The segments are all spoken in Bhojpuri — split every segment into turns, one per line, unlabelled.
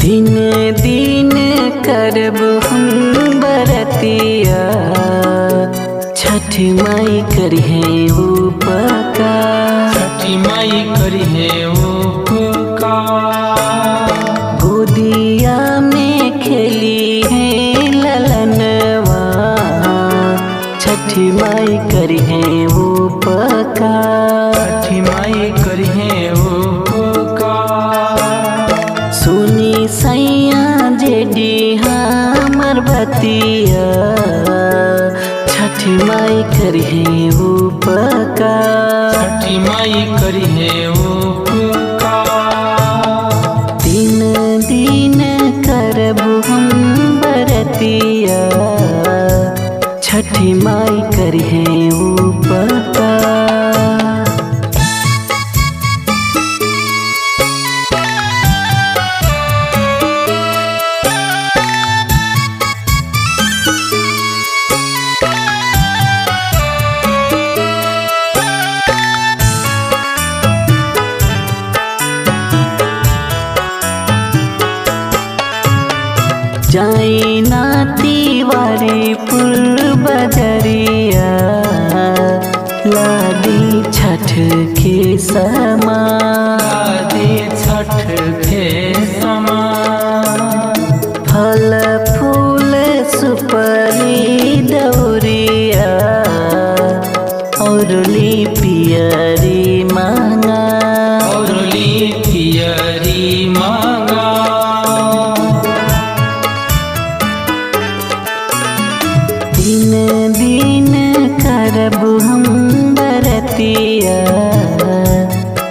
दिन दिन करब हम बरतिया, छठी माई करिहे उपकार।
छठी माई करिहे उपकार।
गोदिया में खेली है ललनवा, छठी माई करिहे उपकार।
छठी माई करिहे उपकार।
सुनी सैया जेडी हमर बतिया, छठी माई करिहे उपकार।
छठी माई करिहे उपकार।
दिन दिन करब हम बरतिया, छठी माई करिहे उपकार। जाई नाती वारी पुर बजरिया, लादी छठ के समा।
लादी छठ के समा।
फल फूल सुपली दौरिया, और ली पियरी मांगा।
और ली पियरी मांगा।
दिन दिन करब हम बरतिया,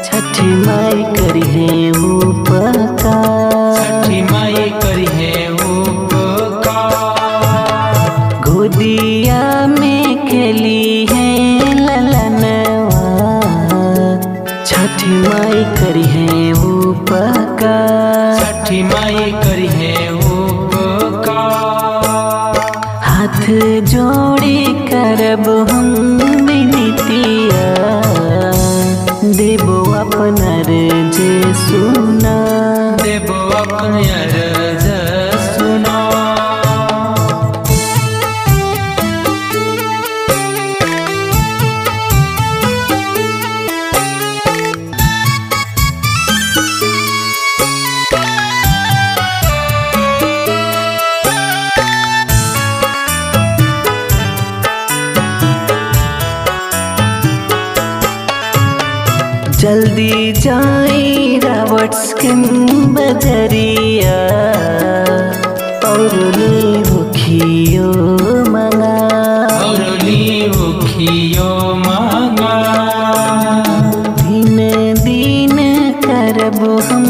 छठी माई करिहे उपकार।
छठी माई करिहे उपकार।
गोदिया में खेली है ललनवा, छठी माई करिहे उपकार।
छठी माई करिहे उपकार।
हाथ जोड़ी करब हम विनतिया, देबो अपनर जे सुना।
देबो अपन अर्ज सुना।
जल्दी जाई रावट्स के बजरिया, और ली भूखियो मंगा।
और ली भूखियो मांगा।
दिन दिन करब हम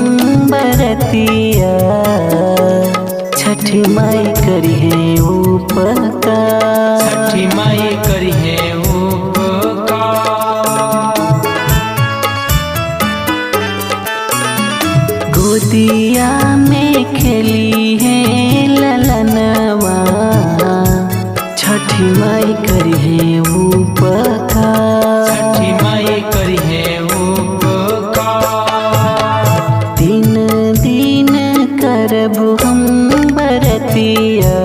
बरतिया, छठी माई करिहे उपकार।
छठी माई करिहे उपकार।
गोदिया में खेली है ललनवा, छठी माई करिहे उपकार।
छठी माई करिहे उपकार।
दिन दिन करब हम बरतिया,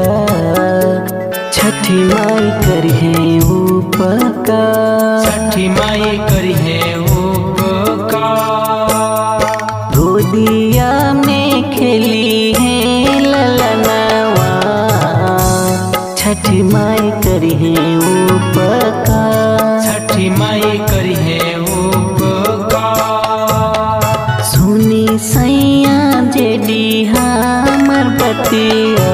छठी माई करिहे उपकार।
छठी माई करिहे उपकार।
गोदिया में खेली है ललनवा, छठी माई करिहे उपकार।
छठी माई करिहे उपकार।
सुनी सैया जेडी हमर बतिया,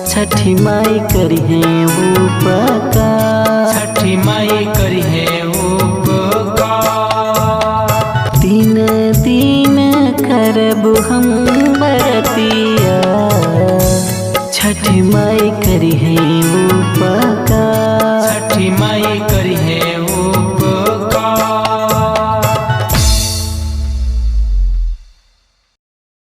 छठी माई करिहे उपकार।
छठी माई करिहे उपकार।
दिन दिन करब हम बरतिया, छठी माई करिहे उपकार।